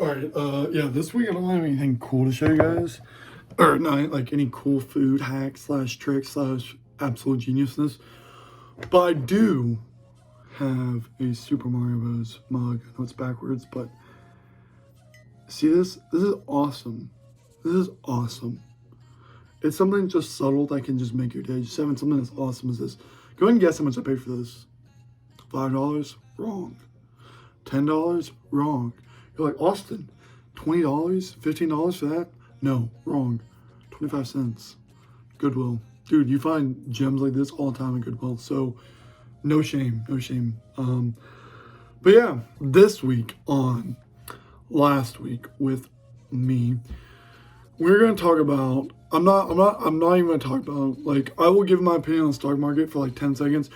Alright, yeah, this week I don't have anything cool to show you guys. Or not, like, any cool food hack slash trick slash absolute geniusness. But I do have a Super Mario Bros. Mug. I know it's backwards, but see this? This is awesome. This is awesome. It's something just subtle that can just make your day. Just having something as awesome as this. Go ahead and guess how much I paid for this. $5? Wrong. $10? Wrong. You're like, Austin, $20? $15 for that? No, wrong. 25 cents. Goodwill. Dude, you find gems like this all the time in Goodwill, so no shame, no shame. But yeah, this week on Last Week with me, we're gonna talk about, I'm not even gonna talk about, like, I will give my opinion on the stock market for like 10 seconds.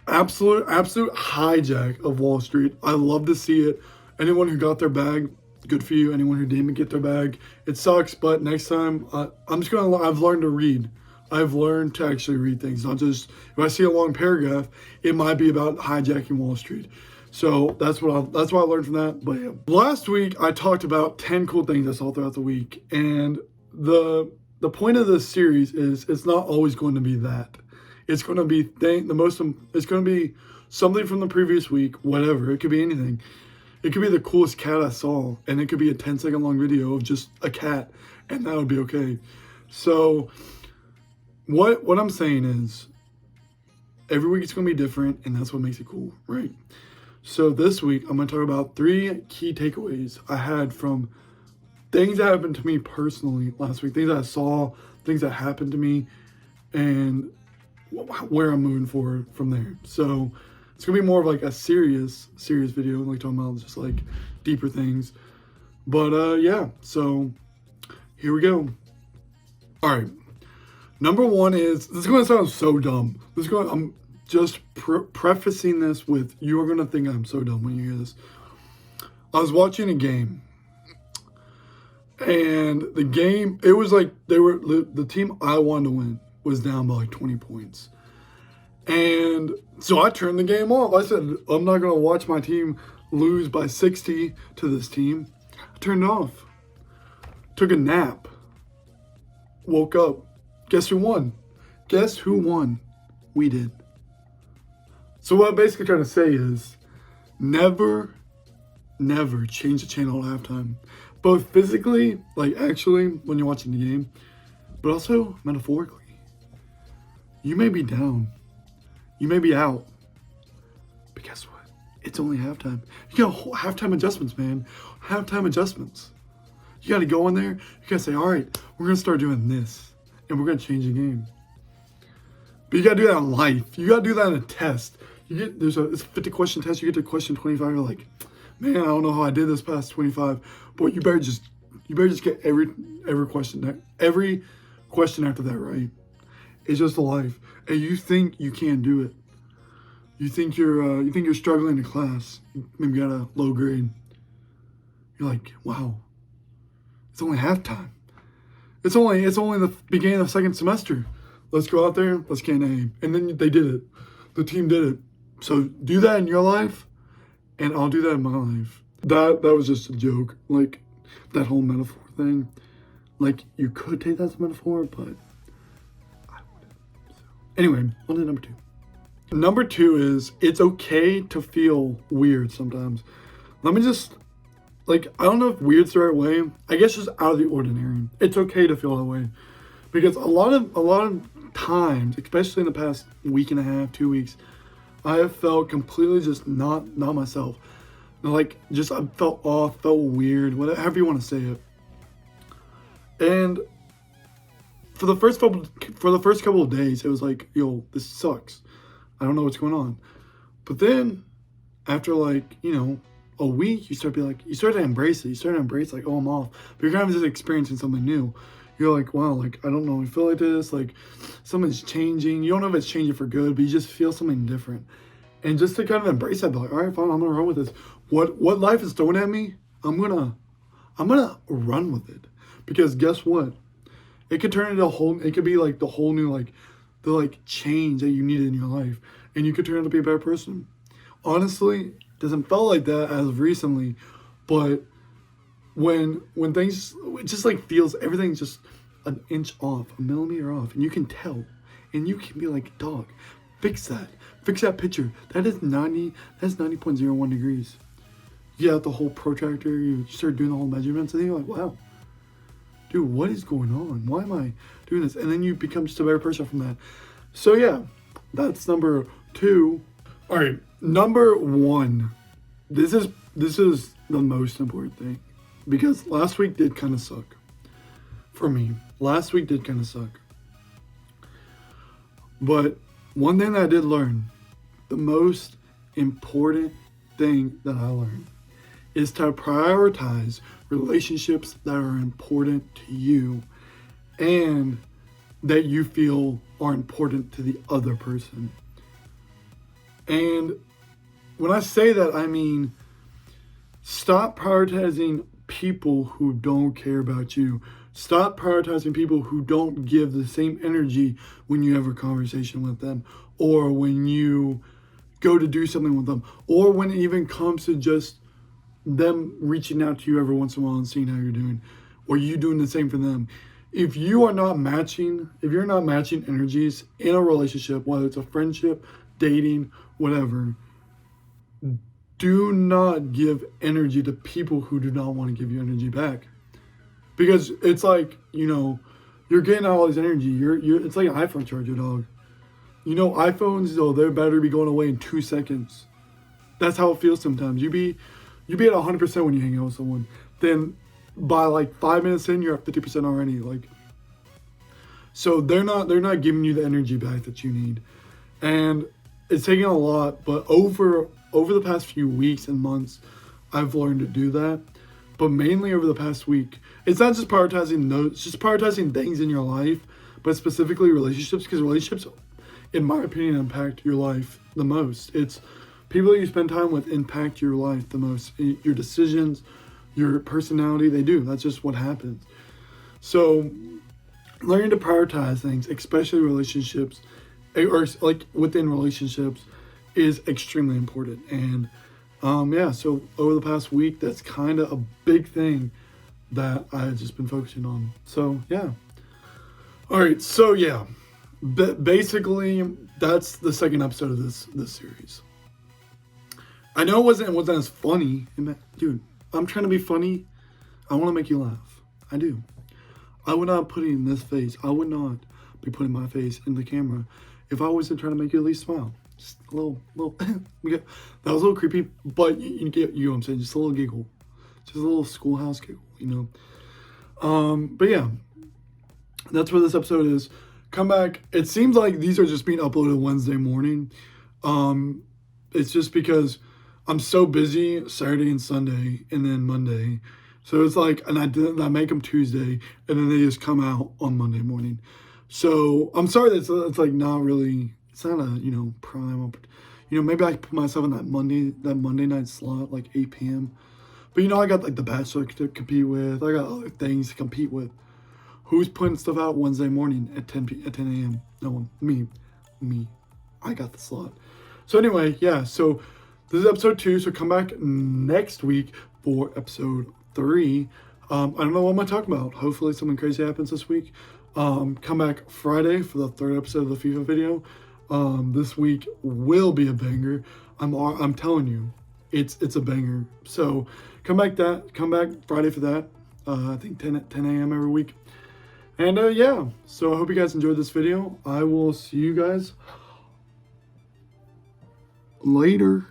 Absolute hijack of Wall Street. I love to see it. Anyone who got their bag, good for you. Anyone who didn't get their bag, it sucks, but next time, I've learned to read. I've learned to actually read things, not just, if I see a long paragraph, it might be about hijacking Wall Street. So that's what I learned from that. But yeah. Last week, I talked about 10 cool things I saw throughout the week. And the point of this series is it's not always going to be that. It's going to be it's going to be something from the previous week, whatever. It could be anything. It could be the coolest cat I saw, and it could be a 10-second long video of just a cat, and that would be okay. So what I'm saying is every week it's going to be different, and that's what makes it cool, right? So this week I'm going to talk about 3 key takeaways I had from things that happened to me personally last week, things that I saw, things that happened to me, and where I'm moving forward from there. So it's gonna be more of like a serious video, like talking about just like deeper things. But yeah, so here we go. All right, number one is, this is gonna sound so dumb. I'm just prefacing this with, you are gonna think I'm so dumb when you hear this. I was watching a game, and the game, it was like the team I wanted to win was down by like 20 points. And so I turned the game off. I said, I'm not going to watch my team lose by 60 to this team. I turned it off. Took a nap. Woke up. Guess who won? Guess who won? We did. So what I'm basically trying to say is, never change the channel at halftime. Both physically, like actually, when you're watching the game, but also metaphorically. You may be down. You may be out. But guess what? It's only halftime. You got halftime adjustments, man. Halftime adjustments. You got to go in there. You got to say, all right, we're going to start doing this. And we're going to change the game. But you got to do that in life. You got to do that in a test. It's a 50-question test. You get to question 25. You're like, man, I don't know how I did this past 25. But you better just get every question after that right. It's just a life, and you think you can't do it. You think you're struggling in class. Maybe you got a low grade. You're like, wow, it's only halftime. It's only the beginning of the second semester. Let's go out there. Let's get an A. And then they did it. The team did it. So do that in your life, and I'll do that in my life. That was just a joke. Like that whole metaphor thing. Like you could take that as a metaphor, but anyway, on to number 2. Number 2 is, it's okay to feel weird sometimes. Let me just, like, I don't know if weird's the right way. I guess just out of the ordinary. It's okay to feel that way. Because a lot of times, especially in the past week and a half, 2 weeks, I have felt completely just not myself. Like, just I felt off, felt weird, whatever you want to say it. And for the first couple of days, it was like, yo, this sucks. I don't know what's going on. But then, after like, a week, you start to embrace it. You start to embrace like, oh, I'm off. But you're kind of just experiencing something new. You're like, wow, like, I don't know, I feel like this, like, something's changing. You don't know if it's changing for good, but you just feel something different. And just to kind of embrace that, be like, all right, fine, I'm gonna run with this. What life is throwing at me, I'm gonna run with it. Because guess what? It could turn into it could be like the whole new, like, the like change that you needed in your life. And you could turn out to be a better person. Honestly, it doesn't feel like that as of recently, But when things, it just like feels, everything's just an inch off, a millimeter off, and you can tell, and you can be like, dog, fix that picture. That is 90.01 degrees. You get out the whole protractor, you start doing the whole measurements, and then you're like, wow, dude, what is going on? Why am I doing this? And then you become just a better person from that. So yeah, that's number 2. All right, number 1. This is the most important thing, because last week did kind of suck for me. Last week did kind of suck. But one thing that I did learn, the most important thing that I learned, is to prioritize relationships that are important to you and that you feel are important to the other person. And when I say that, I mean, stop prioritizing people who don't care about you. Stop prioritizing people who don't give the same energy when you have a conversation with them, or when you go to do something with them, or when it even comes to just them reaching out to you every once in a while and seeing how you're doing, or you doing the same for them. If you're not matching energies in a relationship, whether it's a friendship, dating, whatever, do not give energy to people who do not want to give you energy back. Because it's like, you're getting all this energy. It's like an iPhone charger, dog. iPhones, their battery be going away in 2 seconds. That's how it feels sometimes. You be at 100% when you hang out with someone. Then by like 5 minutes in, you're at 50% already. So they're not giving you the energy back that you need. And it's taking a lot, but over the past few weeks and months, I've learned to do that. But mainly over the past week, it's not just prioritizing those, it's just prioritizing things in your life, but specifically relationships, because relationships, in my opinion, impact your life the most. It's people that you spend time with impact your life the most. Your decisions, your personality, they do. That's just what happens. So learning to prioritize things, especially relationships, or like within relationships, is extremely important. And so over the past week, that's kind of a big thing that I've just been focusing on. So yeah. All right. So yeah, basically that's the second episode of this series. I know it wasn't as funny, dude. I'm trying to be funny. I want to make you laugh. I do. I would not put it in this face. I would not be putting my face in the camera if I wasn't trying to make you at least smile. Just a little. That was a little creepy, but you get what I'm saying. Just a little giggle, just a little schoolhouse giggle, But yeah, that's where this episode is. Come back. It seems like these are just being uploaded Wednesday morning. It's just because I'm so busy Saturday and Sunday, and then Monday. So it's like, and I make them Tuesday, and then they just come out on Monday morning. So I'm sorry that it's like not really. It's not a prime. Maybe I put myself in that Monday night slot, like 8 p.m. But I got like The Bachelor to compete with. I got other things to compete with. Who's putting stuff out Wednesday morning at 10 a.m.? No one. Me. I got the slot. So anyway, yeah. So this is episode 2. So come back next week for episode 3. I don't know what I'm gonna talk about. Hopefully something crazy happens this week. Come back Friday for the 3rd episode of the FIFA video. This week will be a banger. I'm telling you, it's a banger. So come back Friday for that. I think 10 a.m. every week. And yeah, so I hope you guys enjoyed this video. I will see you guys later.